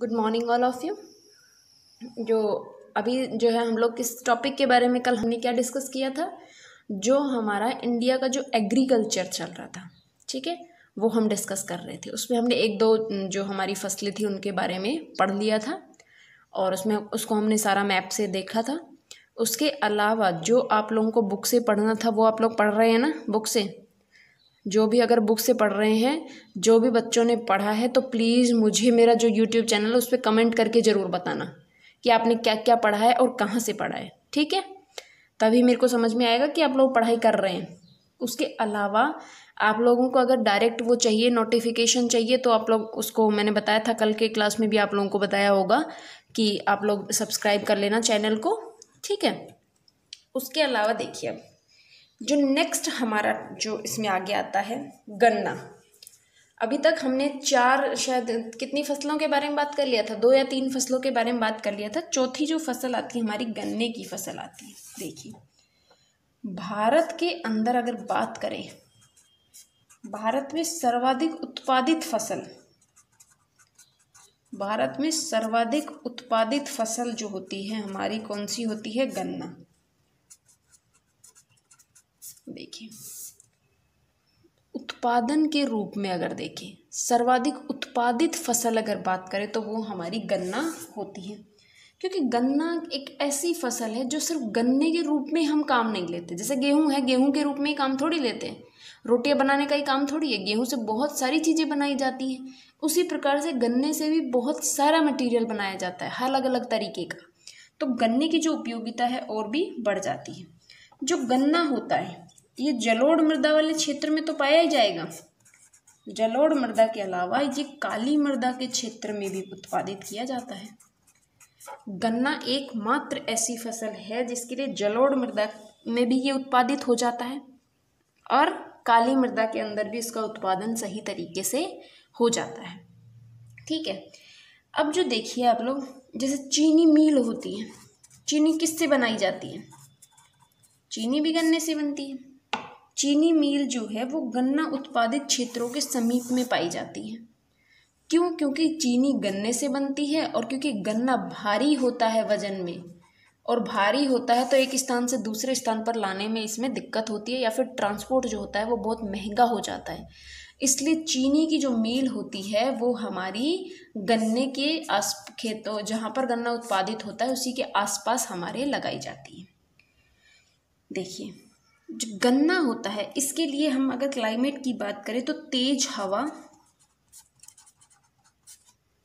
Good morning all of you. जो अभी जो है हम लोग किस टॉपिक के बारे में कल हमने क्या डिस्कस किया था, जो हमारा इंडिया का जो एग्रीकल्चर चल रहा था, ठीक है, वो हम डिस्कस कर रहे थे। उसमें हमने एक दो जो हमारी फसलें थी उनके बारे में पढ़ लिया था और उसमें उसको हमने सारा मैप से देखा था। उसके अलावा जो आप लोगों को बुक से पढ़ना था वो आप लोग पढ़ रहे हैं ना बुक से। जो भी अगर बुक से पढ़ रहे हैं, जो भी बच्चों ने पढ़ा है, तो प्लीज़ मुझे मेरा जो यूट्यूब चैनल है उस पर कमेंट करके ज़रूर बताना कि आपने क्या क्या पढ़ा है और कहाँ से पढ़ा है, ठीक है। तभी मेरे को समझ में आएगा कि आप लोग पढ़ाई कर रहे हैं। उसके अलावा आप लोगों को अगर डायरेक्ट वो चाहिए, नोटिफिकेशन चाहिए, तो आप लोग उसको मैंने बताया था कल के क्लास में भी आप लोगों को बताया होगा कि आप लोग सब्सक्राइब कर लेना चैनल को, ठीक है। उसके अलावा देखिए अब जो नेक्स्ट हमारा जो इसमें आगे आता है गन्ना। अभी तक हमने चार शायद कितनी फसलों के बारे में बात कर लिया था, 2 या 3 फसलों के बारे में बात कर लिया था। चौथी जो फसल आती है हमारी गन्ने की फसल आती है। देखिए भारत के अंदर अगर बात करें, भारत में सर्वाधिक उत्पादित फसल, भारत में सर्वाधिक उत्पादित फसल जो होती है हमारी कौन सी होती है? गन्ना। देखिए उत्पादन के रूप में अगर देखें, सर्वाधिक उत्पादित फसल अगर बात करें तो वो हमारी गन्ना होती है। क्योंकि गन्ना एक ऐसी फसल है जो सिर्फ गन्ने के रूप में हम काम नहीं लेते। जैसे गेहूं है, गेहूं के रूप में ही काम थोड़ी लेते हैं, रोटियां बनाने का ही काम थोड़ी है। गेहूं से बहुत सारी चीज़ें बनाई जाती हैं। उसी प्रकार से गन्ने से भी बहुत सारा मटीरियल बनाया जाता है अलग अलग तरीके का। तो गन्ने की जो उपयोगिता है और भी बढ़ जाती है। जो गन्ना होता है ये जलोढ़ मृदा वाले क्षेत्र में तो पाया ही जाएगा। जलोढ़ मृदा के अलावा ये काली मृदा के क्षेत्र में भी उत्पादित किया जाता है। गन्ना एकमात्र ऐसी फसल है जिसके लिए जलोढ़ मृदा में भी ये उत्पादित हो जाता है और काली मृदा के अंदर भी इसका उत्पादन सही तरीके से हो जाता है, ठीक है। अब जो देखिए आप लोग, जैसे चीनी मिल होती है, चीनी किससे बनाई जाती है? चीनी भी गन्ने से बनती है। चीनी मिल जो है वो गन्ना उत्पादित क्षेत्रों के समीप में पाई जाती है। क्यों? क्योंकि चीनी गन्ने से बनती है और क्योंकि गन्ना भारी होता है वजन में, और भारी होता है तो एक स्थान से दूसरे स्थान पर लाने में इसमें दिक्कत होती है, या फिर ट्रांसपोर्ट जो होता है वो बहुत महंगा हो जाता है। इसलिए चीनी की जो मिल होती है वो हमारी गन्ने के खेतों जहाँ पर गन्ना उत्पादित होता है उसी के आसपास हमारे लगाई जाती है। देखिए जो गन्ना होता है इसके लिए हम अगर क्लाइमेट की बात करें तो तेज हवा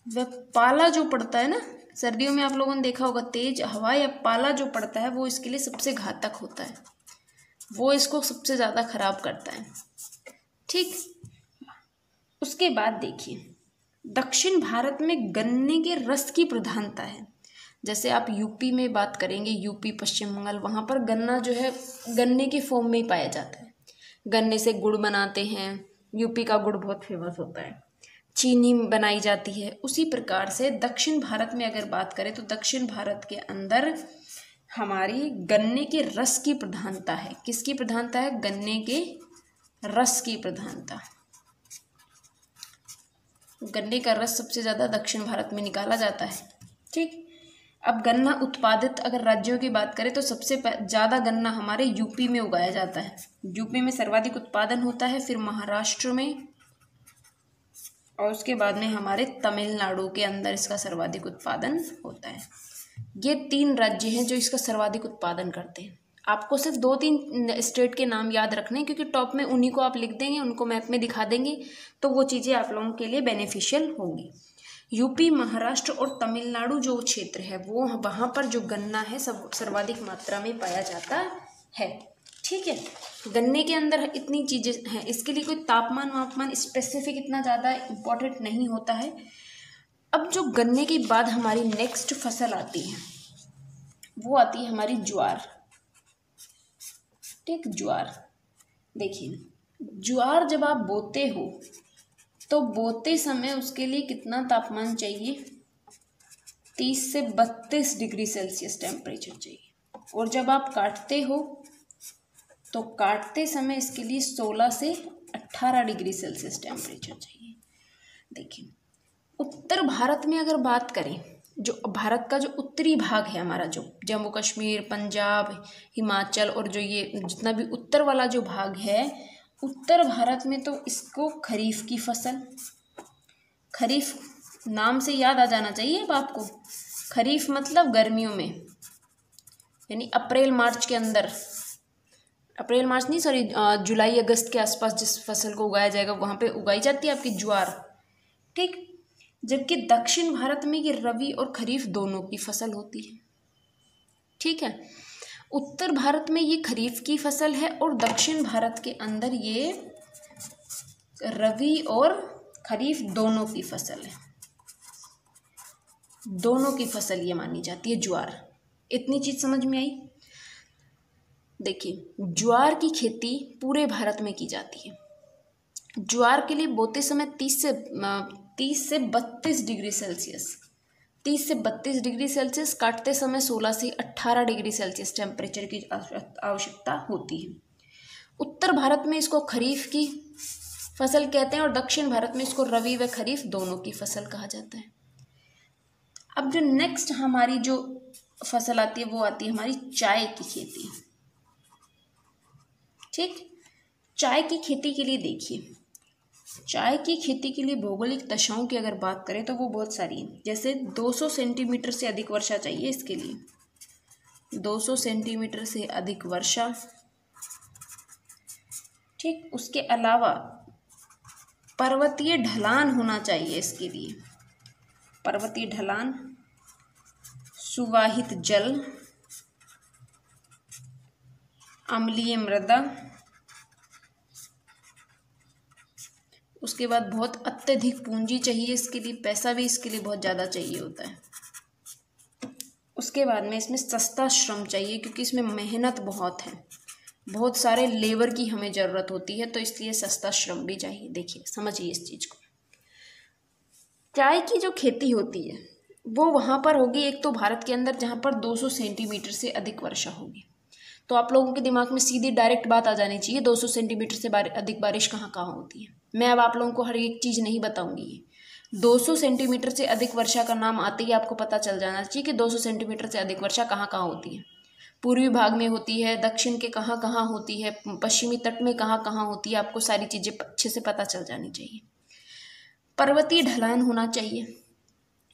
व पाला जो पड़ता है ना, सर्दियों में आप लोगों ने देखा होगा तेज हवा या पाला जो पड़ता है वो इसके लिए सबसे घातक होता है, वो इसको सबसे ज़्यादा खराब करता है, ठीक। उसके बाद देखिए दक्षिण भारत में गन्ने के रस की प्रधानता है। जैसे आप यूपी में बात करेंगे, यूपी पश्चिम बंगाल, वहाँ पर गन्ना जो है गन्ने के फॉर्म में ही पाया जाता है। गन्ने से गुड़ बनाते हैं, यूपी का गुड़ बहुत फेमस होता है, चीनी बनाई जाती है। उसी प्रकार से दक्षिण भारत में अगर बात करें तो दक्षिण भारत के अंदर हमारी गन्ने के रस की प्रधानता है। किसकी प्रधानता है? गन्ने के रस की प्रधानता। गन्ने का रस सबसे ज़्यादा दक्षिण भारत में निकाला जाता है, ठीक। अब गन्ना उत्पादित अगर राज्यों की बात करें तो सबसे ज़्यादा गन्ना हमारे यूपी में उगाया जाता है। यूपी में सर्वाधिक उत्पादन होता है, फिर महाराष्ट्र में, और उसके बाद में हमारे तमिलनाडु के अंदर इसका सर्वाधिक उत्पादन होता है। ये 3 राज्य हैं जो इसका सर्वाधिक उत्पादन करते हैं। आपको सिर्फ 2-3 स्टेट के नाम याद रखने हैं क्योंकि टॉप में उन्हीं को आप लिख देंगे, उनको मैप में दिखा देंगे तो वो चीज़ें आप लोगों के लिए बेनिफिशियल होंगी। यूपी, महाराष्ट्र और तमिलनाडु जो क्षेत्र है वो वहाँ पर जो गन्ना है सब सर्वाधिक मात्रा में पाया जाता है, ठीक है। गन्ने के अंदर इतनी चीज़ें हैं, इसके लिए कोई तापमान वापमान स्पेसिफिक इतना ज़्यादा इम्पोर्टेंट नहीं होता है। अब जो गन्ने के बाद हमारी नेक्स्ट फसल आती है वो आती है हमारी ज्वार, ठीक। ज्वार देखिए, ज्वार जब आप बोते हो तो बोते समय उसके लिए कितना तापमान चाहिए? 30 से 32 डिग्री सेल्सियस टेम्परेचर चाहिए। और जब आप काटते हो तो काटते समय इसके लिए 16 से 18 डिग्री सेल्सियस टेम्परेचर चाहिए। देखिए उत्तर भारत में अगर बात करें, जो भारत का जो उत्तरी भाग है हमारा, जो जम्मू कश्मीर, पंजाब, हिमाचल और जो ये जितना भी उत्तर वाला जो भाग है उत्तर भारत में, तो इसको खरीफ की फसल, खरीफ नाम से याद आ जाना चाहिए अब आपको। खरीफ मतलब गर्मियों में, यानी अप्रैल मार्च के अंदर, अप्रैल मार्च नहीं सॉरी जुलाई अगस्त के आसपास जिस फसल को उगाया जाएगा वहाँ पे उगाई जाती है आपकी ज्वार, ठीक। जबकि दक्षिण भारत में ये रबी और खरीफ दोनों की फसल होती है, ठीक है। उत्तर भारत में ये खरीफ की फसल है और दक्षिण भारत के अंदर ये रबी और खरीफ दोनों की फसल है, दोनों की फसल ये मानी जाती है ज्वार। इतनी चीज समझ में आई। देखिए, ज्वार की खेती पूरे भारत में की जाती है। ज्वार के लिए बोते समय 30 से 32 डिग्री सेल्सियस, 30 से 32 डिग्री सेल्सियस, काटते समय 16 से 18 डिग्री सेल्सियस टेम्परेचर की आवश्यकता होती है। उत्तर भारत में इसको खरीफ की फसल कहते हैं और दक्षिण भारत में इसको रबी व खरीफ दोनों की फसल कहा जाता है। अब जो नेक्स्ट हमारी जो फसल आती है वो आती है हमारी चाय की खेती, ठीक। चाय की खेती के लिए देखिए, चाय की खेती के लिए भौगोलिक दशाओं की अगर बात करें तो वो बहुत सारी हैं। जैसे 200 सेंटीमीटर से अधिक वर्षा चाहिए इसके लिए, 200 सेंटीमीटर से अधिक वर्षा, ठीक। उसके अलावा पर्वतीय ढलान होना चाहिए इसके लिए, पर्वतीय ढलान, सुवाहित जल, अम्लीय मृदा, उसके बाद बहुत अत्यधिक पूंजी चाहिए इसके लिए, पैसा भी इसके लिए बहुत ज़्यादा चाहिए होता है। उसके बाद में इसमें सस्ता श्रम चाहिए क्योंकि इसमें मेहनत बहुत है, बहुत सारे लेबर की हमें ज़रूरत होती है, तो इसलिए सस्ता श्रम भी चाहिए। देखिए समझिए इस चीज़ को। चाय की जो खेती होती है वो वहाँ पर होगी, एक तो भारत के अंदर जहाँ पर 200 सेंटीमीटर से अधिक वर्षा होगी। तो आप लोगों के दिमाग में सीधी डायरेक्ट बात आ जानी चाहिए 200 सेंटीमीटर से अधिक बारिश कहाँ कहाँ होती है। मैं अब आप लोगों को हर एक चीज़ नहीं बताऊंगी, ये 200 सेंटीमीटर से अधिक वर्षा का नाम आते ही आपको पता चल जाना चाहिए कि 200 सेंटीमीटर से अधिक वर्षा कहाँ कहाँ होती है। पूर्वी भाग में होती है, दक्षिण के कहाँ कहाँ होती है, पश्चिमी तट में कहाँ कहाँ होती है, आपको सारी चीज़ें अच्छे से पता चल जानी चाहिए। पर्वतीय ढलान होना चाहिए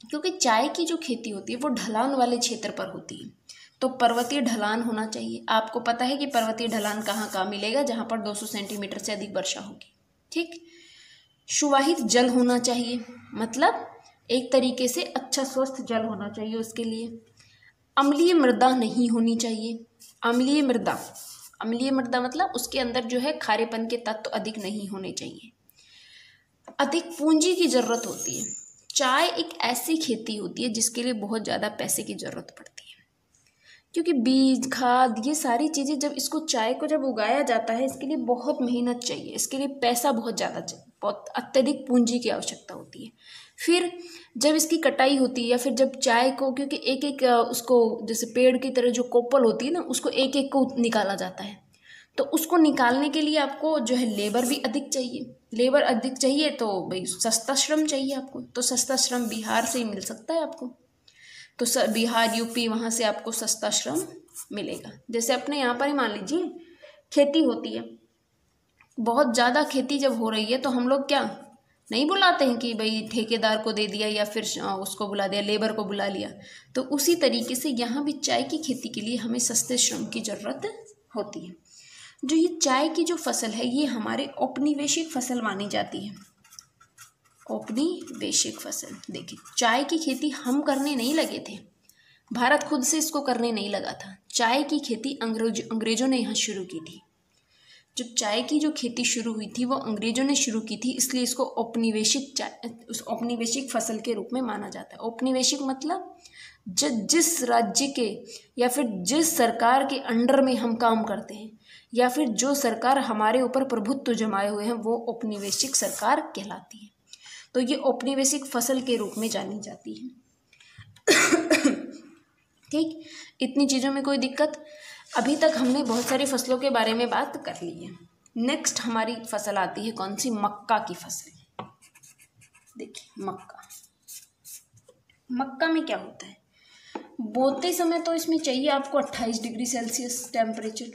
क्योंकि चाय की जो खेती होती है वो ढलान वाले क्षेत्र पर होती है, तो पर्वतीय ढलान होना चाहिए। आपको पता है कि पर्वतीय ढलान कहाँ कहाँ मिलेगा, जहाँ पर 200 सेंटीमीटर से अधिक वर्षा होगी, ठीक। सुवाहित जल होना चाहिए, मतलब एक तरीके से अच्छा स्वस्थ जल होना चाहिए उसके लिए। अम्लीय मृदा नहीं होनी चाहिए, अम्लीय मृदा, अम्लीय मृदा मतलब उसके अंदर जो है खारेपन के तत्व अधिक नहीं होने चाहिए। अधिक पूंजी की जरूरत होती है। चाय एक ऐसी खेती होती है जिसके लिए बहुत ज़्यादा पैसे की ज़रूरत पड़ती है, क्योंकि बीज, खाद, ये सारी चीज़ें जब इसको चाय को जब उगाया जाता है इसके लिए बहुत मेहनत चाहिए, इसके लिए पैसा बहुत ज़्यादा चाहिए, बहुत अत्यधिक पूंजी की आवश्यकता होती है। फिर जब इसकी कटाई होती है या फिर जब चाय को, क्योंकि एक एक उसको जैसे पेड़ की तरह जो कोपल होती है ना, उसको एक एक को निकाला जाता है, तो उसको निकालने के लिए आपको जो है लेबर भी अधिक चाहिए। लेबर अधिक चाहिए तो भाई सस्ता श्रम चाहिए आपको, तो सस्ता श्रम बिहार से ही मिल सकता है आपको, तो बिहार, यूपी, वहाँ से आपको सस्ता श्रम मिलेगा। जैसे अपने यहाँ पर ही मान लीजिए खेती होती है, बहुत ज़्यादा खेती जब हो रही है तो हम लोग क्या नहीं बुलाते हैं कि भाई ठेकेदार को दे दिया या फिर उसको बुला दिया, लेबर को बुला लिया। तो उसी तरीके से यहाँ भी चाय की खेती के लिए हमें सस्ते श्रम की ज़रूरत होती है। जो ये चाय की जो फसल है ये हमारे औपनिवेशिक फसल मानी जाती है, औपनिवेशिक फसल। देखिए, चाय की खेती हम करने नहीं लगे थे, भारत खुद से इसको करने नहीं लगा था। चाय की खेती अंग्रेजों ने यहाँ शुरू की थी। जब चाय की जो खेती शुरू हुई थी वो अंग्रेजों ने शुरू की थी, इसलिए इसको औपनिवेशिक फसल के रूप में माना जाता है। औपनिवेशिक मतलब जिस राज्य के या फिर जिस सरकार के अंडर में हम काम करते हैं या फिर जो सरकार हमारे ऊपर प्रभुत्व जमाए हुए हैं वो औपनिवेशिक सरकार कहलाती है। तो ये औपनिवेशिक फसल के रूप में जानी जाती है। ठीक, इतनी चीज़ों में कोई दिक्कत? अभी तक हमने बहुत सारी फसलों के बारे में बात कर ली है। नेक्स्ट हमारी फसल आती है कौन सी? मक्का की फसल। देखिए, मक्का, मक्का में क्या होता है, बोते समय तो इसमें चाहिए आपको 28 डिग्री सेल्सियस टेम्परेचर,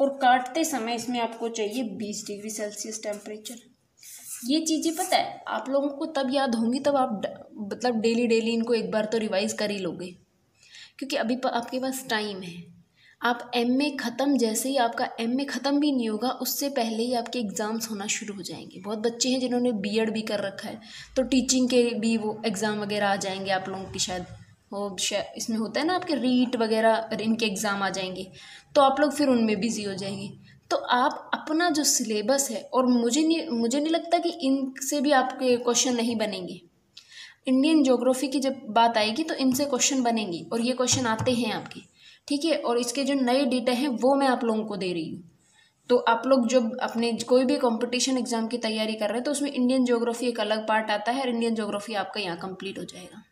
और काटते समय इसमें आपको चाहिए 20 डिग्री सेल्सियस टेम्परेचर। ये चीज़ें पता है आप लोगों को तब याद होंगी तब आप मतलब डेली डेली इनको एक बार तो रिवाइज कर ही लोगे, क्योंकि अभी आपके पास टाइम है। आप एमए ख़त्म, जैसे ही आपका एमए ख़त्म भी नहीं होगा उससे पहले ही आपके एग्ज़ाम्स होना शुरू हो जाएंगे। बहुत बच्चे हैं जिन्होंने बीएड भी कर रखा है, तो टीचिंग के भी वो एग्ज़ाम वगैरह आ जाएंगे आप लोगों की, शायद वो इसमें होता है ना आपके रीट वगैरह, इनके एग्ज़ाम आ जाएंगे, तो आप लोग फिर उनमें बिज़ी हो जाएंगे। तो आप अपना जो सिलेबस है, और मुझे नहीं लगता कि इनसे भी आपके क्वेश्चन नहीं बनेंगे। इंडियन ज्योग्राफी की जब बात आएगी तो इनसे क्वेश्चन बनेंगे, और ये क्वेश्चन आते हैं आपके, ठीक है। और इसके जो नए डेटा हैं वो मैं आप लोगों को दे रही हूँ। तो आप लोग जब अपने कोई भी कंपटीशन एग्जाम की तैयारी कर रहे हैं तो उसमें इंडियन ज्योग्राफी एक अलग पार्ट आता है, और इंडियन ज्योग्राफी आपका यहाँ कंप्लीट हो जाएगा,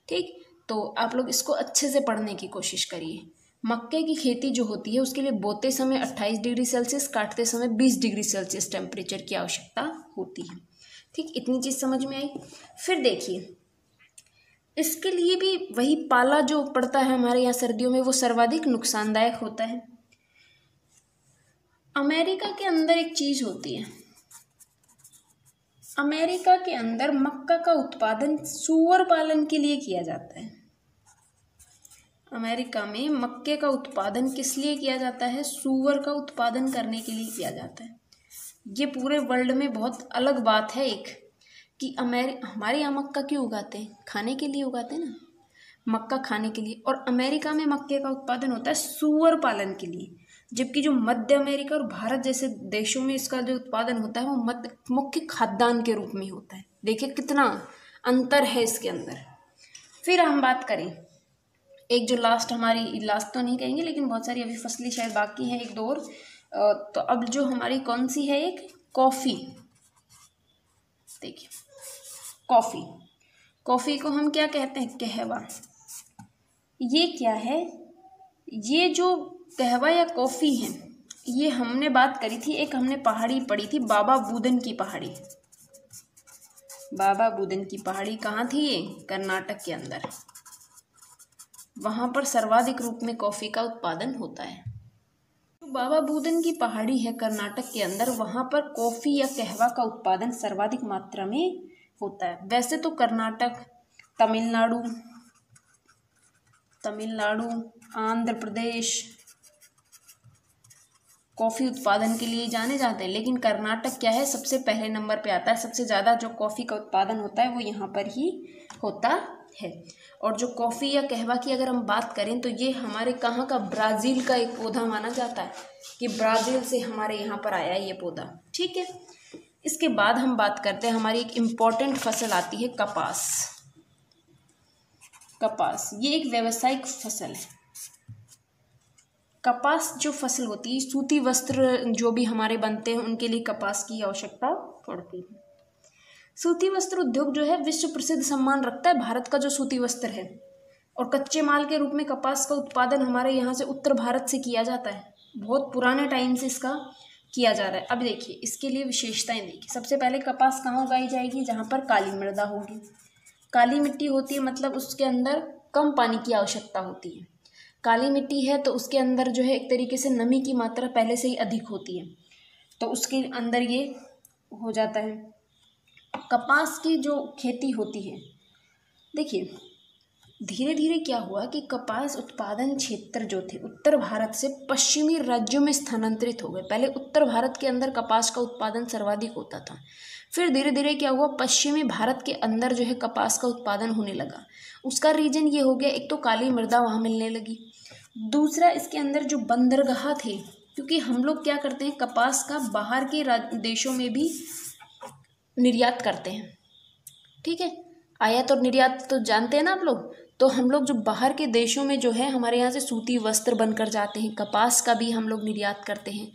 ठीक। तो आप लोग इसको अच्छे से पढ़ने की कोशिश करिए। मक्के की खेती जो होती है उसके लिए बोते समय 28 डिग्री सेल्सियस, काटते समय 20 डिग्री सेल्सियस टेम्परेचर की आवश्यकता होती है, ठीक। इतनी चीज़ समझ में आई। फिर देखिए इसके लिए भी वही पाला जो पड़ता है हमारे यहाँ सर्दियों में वो सर्वाधिक नुकसानदायक होता है। अमेरिका के अंदर एक चीज़ होती है, अमेरिका के अंदर मक्का का उत्पादन सूअर पालन के लिए किया जाता है। अमेरिका में मक्के का उत्पादन किस लिए किया जाता है, सूअर का उत्पादन करने के लिए किया जाता है। ये पूरे वर्ल्ड में बहुत अलग बात है एक, कि हमारे यहाँ मक्का क्यों उगाते हैं, खाने के लिए उगाते हैं ना, मक्का खाने के लिए, और अमेरिका में मक्के का उत्पादन होता है सूअर पालन के लिए। जबकि जो मध्य अमेरिका और भारत जैसे देशों में इसका जो उत्पादन होता है वो मुख्य खाद्यान्न के रूप में होता है। देखिए कितना अंतर है इसके अंदर। फिर हम बात करें एक जो लास्ट हमारी, लास्ट तो नहीं कहेंगे लेकिन बहुत सारी अभी फसलें शायद बाकी हैं, एक दो और। तो अब जो हमारी कौन सी है, एक कॉफ़ी। देखिए कॉफ़ी, कॉफ़ी को हम क्या कहते हैं, कहवा। ये क्या है, ये जो कहवा या कॉफ़ी है, ये हमने बात करी थी, एक हमने पहाड़ी पढ़ी थी बाबा बूदन की पहाड़ी। बाबा बूदन की पहाड़ी कहाँ थी, ये कर्नाटक के अंदर। वहाँ पर सर्वाधिक रूप में कॉफ़ी का उत्पादन होता है। तो बाबा बूदन की पहाड़ी है कर्नाटक के अंदर, वहाँ पर कॉफ़ी या कहवा का उत्पादन सर्वाधिक मात्रा में होता है। वैसे तो कर्नाटक, तमिलनाडु, आंध्र प्रदेश कॉफ़ी उत्पादन के लिए जाने जाते हैं, लेकिन कर्नाटक क्या है, सबसे पहले नंबर पे आता है। सबसे ज़्यादा जो कॉफ़ी का उत्पादन होता है वो यहाँ पर ही होता है। और जो कॉफ़ी या कहवा की अगर हम बात करें तो ये हमारे कहाँ का, ब्राज़ील का एक पौधा माना जाता है कि ब्राज़ील से हमारे यहाँ पर आया ये पौधा, ठीक है। इसके बाद हम बात करते हैं, हमारी एक इम्पॉर्टेंट फसल आती है कपास। कपास ये एक व्यावसायिक फसल है। कपास जो फसल होती है, सूती वस्त्र जो भी हमारे बनते हैं उनके लिए कपास की आवश्यकता पड़ती है। सूती वस्त्र उद्योग जो है विश्व प्रसिद्ध सम्मान रखता है भारत का जो सूती वस्त्र है, और कच्चे माल के रूप में कपास का उत्पादन हमारे यहाँ से उत्तर भारत से किया जाता है। बहुत पुराने टाइम से इसका किया जा रहा है। अब देखिए इसके लिए विशेषताएं देखिए। सबसे पहले कपास कहाँ उगाई जाएगी, जहाँ पर काली मृदा होगी। काली मिट्टी होती है मतलब उसके अंदर कम पानी की आवश्यकता होती है। काली मिट्टी है तो उसके अंदर जो है एक तरीके से नमी की मात्रा पहले से ही अधिक होती है, तो उसके अंदर ये हो जाता है। कपास की जो खेती होती है, देखिए धीरे धीरे क्या हुआ कि कपास उत्पादन क्षेत्र जो थे उत्तर भारत से पश्चिमी राज्यों में स्थानांतरित हो गए। पहले उत्तर भारत के अंदर कपास का उत्पादन सर्वाधिक होता था, फिर धीरे धीरे क्या हुआ, पश्चिमी भारत के अंदर जो है कपास का उत्पादन होने लगा। उसका रीजन ये हो गया, एक तो काली मृदा वहाँ मिलने लगी, दूसरा इसके अंदर जो बंदरगाह थे, क्योंकि हम लोग क्या करते हैं कपास का बाहर के देशों में भी निर्यात करते हैं, ठीक है। आयात और निर्यात तो जानते हैं ना आप लोग। तो हम लोग जो बाहर के देशों में जो है हमारे यहाँ से सूती वस्त्र बनकर जाते हैं, कपास का भी हम लोग निर्यात करते हैं,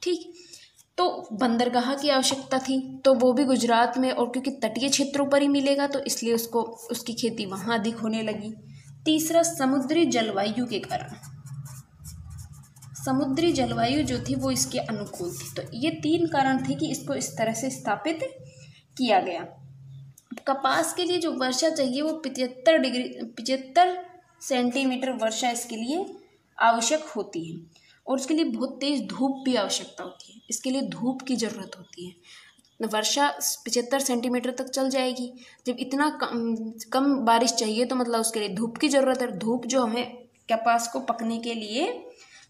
ठीक। तो बंदरगाह की आवश्यकता थी, तो वो भी गुजरात में, और क्योंकि तटीय क्षेत्रों पर ही मिलेगा तो इसलिए उसकी खेती वहाँ अधिक होने लगी। तीसरा समुद्री जलवायु के कारण, समुद्री जलवायु जो थी वो इसके अनुकूल थी। तो ये तीन कारण थे कि इसको इस तरह से स्थापित किया गया। कपास के लिए जो वर्षा चाहिए वो 75 सेंटीमीटर वर्षा इसके लिए आवश्यक होती है, और उसके लिए बहुत तेज़ धूप भी आवश्यकता होती है। इसके लिए धूप की ज़रूरत होती है। वर्षा 75 सेंटीमीटर तक चल जाएगी। जब इतना कम बारिश चाहिए तो मतलब उसके लिए धूप की ज़रूरत है। धूप जो हमें कपास को पकने के लिए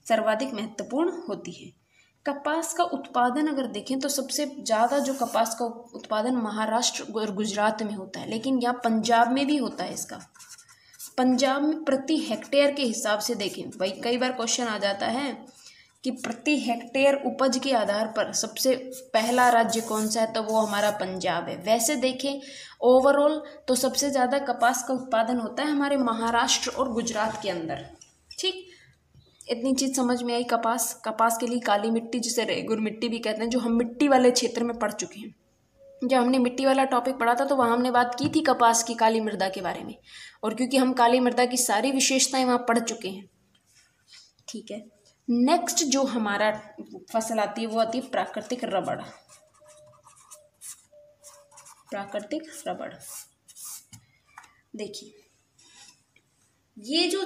सर्वाधिक महत्वपूर्ण होती है। कपास का उत्पादन अगर देखें तो सबसे ज़्यादा जो कपास का उत्पादन महाराष्ट्र और गुजरात में होता है, लेकिन यहाँ पंजाब में भी होता है इसका। पंजाब में प्रति हेक्टेयर के हिसाब से देखें, भाई कई बार क्वेश्चन आ जाता है कि प्रति हेक्टेयर उपज के आधार पर सबसे पहला राज्य कौन सा है, तो वो हमारा पंजाब है। वैसे देखें ओवरऑल तो सबसे ज़्यादा कपास का उत्पादन होता है हमारे महाराष्ट्र और गुजरात के अंदर। ठीक, इतनी चीज़ समझ में आई। कपास के लिए काली मिट्टी, जिसे रेगुर मिट्टी भी कहते हैं, जो हम मिट्टी वाले क्षेत्र में पढ़ चुके हैं। जब हमने मिट्टी वाला टॉपिक पढ़ा था तो वहाँ हमने बात की थी कपास की काली मृदा के बारे में, और क्योंकि हम काली मृदा की सारी विशेषताएं वहाँ पढ़ चुके हैं। ठीक है, नेक्स्ट जो हमारा फसल आती है वो आती है प्राकृतिक रबड़। प्राकृतिक रबड़, देखिए ये जो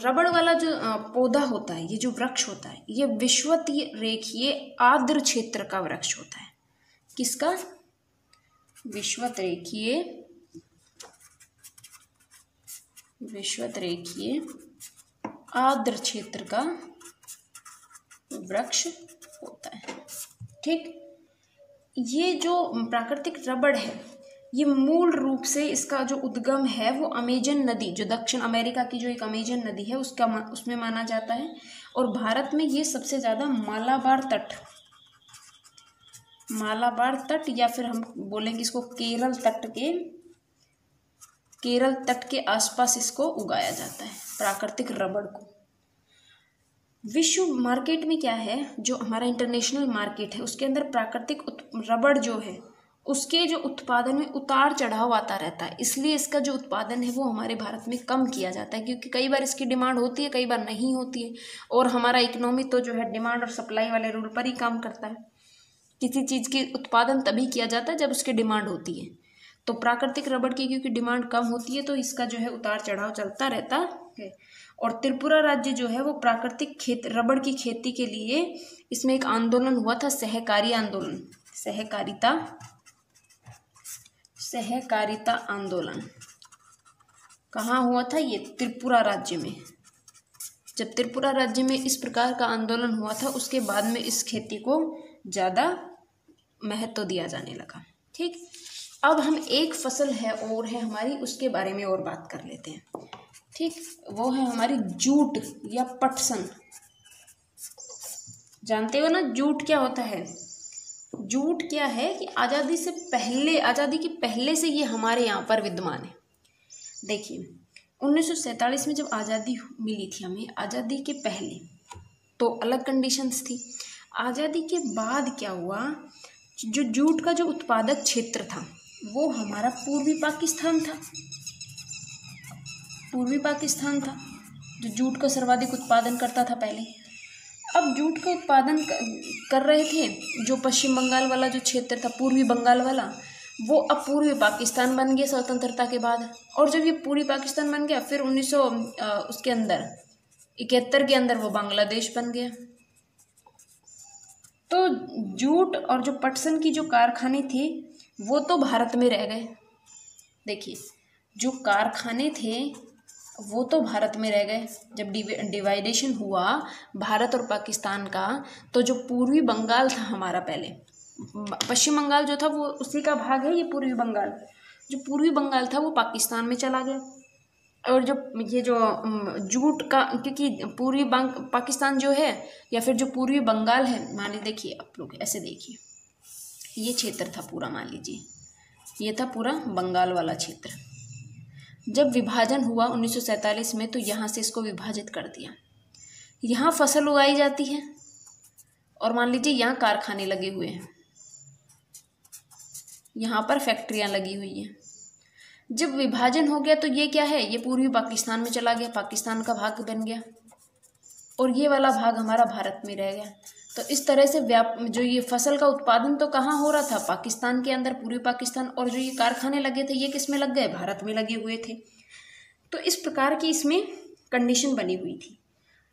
रबड़ वाला जो पौधा होता है, ये जो वृक्ष होता है, ये विषुवत रेखीय आर्द्र क्षेत्र का वृक्ष होता है। किसका? विषुवत रेखीय आर्द्र क्षेत्र का वृक्ष होता है। ठीक, ये जो प्राकृतिक रबड़ है ये मूल रूप से इसका जो उद्गम है वो अमेजन नदी, जो दक्षिण अमेरिका की जो एक अमेजन नदी है उसमें माना जाता है। और भारत में ये सबसे ज़्यादा मालाबार तट या फिर हम बोलेंगे इसको केरल तट के आसपास इसको उगाया जाता है, प्राकृतिक रबड़ को। विश्व मार्केट में क्या है, जो हमारा इंटरनेशनल मार्केट है उसके अंदर प्राकृतिक रबड़ जो है उसके जो उत्पादन में उतार चढ़ाव आता रहता है, इसलिए इसका जो उत्पादन है वो हमारे भारत में कम किया जाता है, क्योंकि कई बार इसकी डिमांड होती है, कई बार नहीं होती है, और हमारा इकोनॉमी तो जो है डिमांड और सप्लाई वाले रूल पर ही काम करता है। किसी चीज़ की उत्पादन तभी किया जाता है जब उसकी डिमांड होती है। तो प्राकृतिक रबड़ की क्योंकि डिमांड कम होती है तो इसका जो है उतार चढ़ाव चलता रहता है। और त्रिपुरा राज्य जो है वो प्राकृतिक रबड़ की खेती के लिए इसमें एक आंदोलन हुआ था, सहकारी आंदोलन, सहकारिता आंदोलन। कहाँ हुआ था ये? त्रिपुरा राज्य में। जब त्रिपुरा राज्य में इस प्रकार का आंदोलन हुआ था उसके बाद में इस खेती को ज़्यादा महत्व दिया जाने लगा। ठीक, अब हम एक फसल है और है हमारी, उसके बारे में और बात कर लेते हैं। ठीक, वो है हमारी जूट या पटसन। जानते हो ना जूट क्या होता है? जूट क्या है कि आज़ादी के पहले से ये हमारे यहाँ पर विद्यमान है। देखिए 1947 में जब आज़ादी मिली थी हमें, आज़ादी के पहले तो अलग कंडीशंस थी। आज़ादी के बाद क्या हुआ, जो जूट का जो उत्पादक क्षेत्र था वो हमारा पूर्वी पाकिस्तान था, जो जूट का सर्वाधिक उत्पादन करता था पहले। अब जूट का उत्पादन कर रहे थे जो पश्चिम बंगाल वाला जो क्षेत्र था, पूर्वी बंगाल वाला, वो अब पूर्वी पाकिस्तान बन गया स्वतंत्रता के बाद। और जब ये पूर्वी पाकिस्तान बन गया फिर 1971 के अंदर वो बांग्लादेश बन गया। तो जूट और जो पटसन की जो कारखाने थे वो तो भारत में रह गए। देखिए जो कारखाने थे वो तो भारत में रह गए। जब डिवाइडेशन हुआ भारत और पाकिस्तान का, तो जो पूर्वी बंगाल था हमारा, पहले पश्चिम बंगाल जो था वो उसी का भाग है ये पूर्वी बंगाल, जो पूर्वी बंगाल था वो पाकिस्तान में चला गया। और जो ये जो जूट का, क्योंकि पूर्वी पाकिस्तान जो है या फिर जो पूर्वी बंगाल है, मान लीजिए, देखिए आप लोग ऐसे देखिए, ये क्षेत्र था पूरा, मान लीजिए ये था पूरा बंगाल वाला क्षेत्र। जब विभाजन हुआ 1947 में तो यहाँ से इसको विभाजित कर दिया। यहाँ फसल उगाई जाती है और मान लीजिए यहाँ कारखाने लगे हुए हैं, यहाँ पर फैक्ट्रियाँ लगी हुई हैं। जब विभाजन हो गया तो ये क्या है, ये पूर्वी पाकिस्तान में चला गया, पाकिस्तान का भाग बन गया, और ये वाला भाग हमारा भारत में रह गया। तो इस तरह से जो ये फसल का उत्पादन तो कहाँ हो रहा था, पाकिस्तान के अंदर, पूर्वी पाकिस्तान, और जो ये कारखाने लगे थे ये किस में लग गए, भारत में लगे हुए थे। तो इस प्रकार की इसमें कंडीशन बनी हुई थी।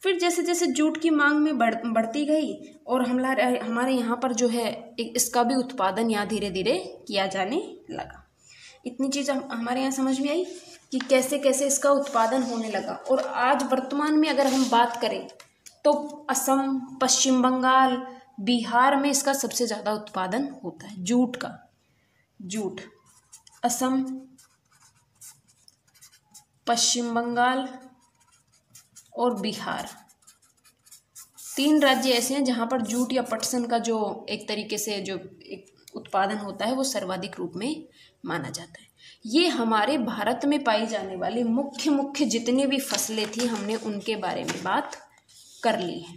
फिर जैसे जैसे जूट की मांग में बढ़ती गई और हमारे यहाँ पर जो है इसका भी उत्पादन यहाँ धीरे धीरे किया जाने लगा। इतनी चीज़ हमारे यहाँ समझ में आई कि कैसे कैसे इसका उत्पादन होने लगा। और आज वर्तमान में अगर हम बात करें तो असम, पश्चिम बंगाल, बिहार में इसका सबसे ज़्यादा उत्पादन होता है जूट का। जूट असम, पश्चिम बंगाल और बिहार, 3 राज्य ऐसे हैं जहाँ पर जूट या पटसन का जो एक तरीके से जो एक उत्पादन होता है वो सर्वाधिक रूप में माना जाता है। ये हमारे भारत में पाई जाने वाली मुख्य जितनी भी फसलें थी हमने उनके बारे में बात कर ली है।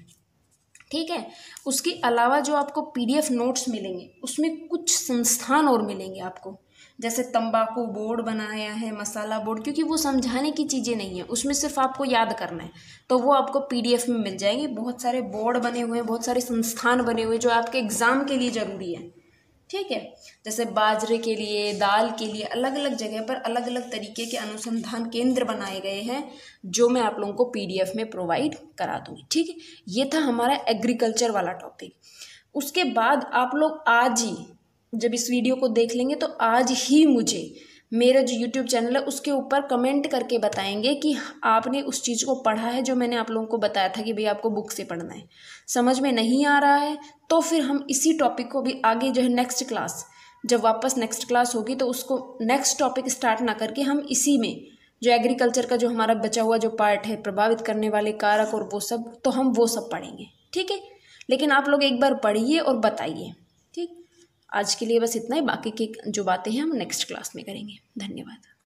ठीक है, उसके अलावा जो आपको PDF नोट्स मिलेंगे उसमें कुछ संस्थान और मिलेंगे आपको, जैसे तंबाकू बोर्ड बनाया है, मसाला बोर्ड, क्योंकि वो समझाने की चीज़ें नहीं है, उसमें सिर्फ आपको याद करना है, तो वो आपको PDF में मिल जाएंगे। बहुत सारे बोर्ड बने हुए हैं, बहुत सारे संस्थान बने हुए हैं जो आपके एग्ज़ाम के लिए ज़रूरी है। ठीक है, जैसे बाजरे के लिए, दाल के लिए अलग अलग जगह पर अलग अलग तरीके के अनुसंधान केंद्र बनाए गए हैं जो मैं आप लोगों को PDF में प्रोवाइड करा दूँगी। ठीक है, ये था हमारा एग्रीकल्चर वाला टॉपिक। उसके बाद आप लोग आज ही जब इस वीडियो को देख लेंगे तो आज ही मुझे मेरा जो YouTube चैनल है उसके ऊपर कमेंट करके बताएंगे कि आपने उस चीज़ को पढ़ा है जो मैंने आप लोगों को बताया था कि भाई आपको बुक से पढ़ना है। समझ में नहीं आ रहा है तो फिर हम इसी टॉपिक को भी आगे जो है नेक्स्ट क्लास, जब वापस नेक्स्ट क्लास होगी तो उसको नेक्स्ट टॉपिक स्टार्ट ना करके हम इसी में जो एग्रीकल्चर का जो हमारा बचा हुआ जो पार्ट है, प्रभावित करने वाले कारक और वो सब, तो हम वो सब पढ़ेंगे। ठीक है, लेकिन आप लोग एक बार पढ़िए और बताइए। ठीक, आज के लिए बस इतना ही, बाकी की जो बातें हैं हम नेक्स्ट क्लास में करेंगे। धन्यवाद।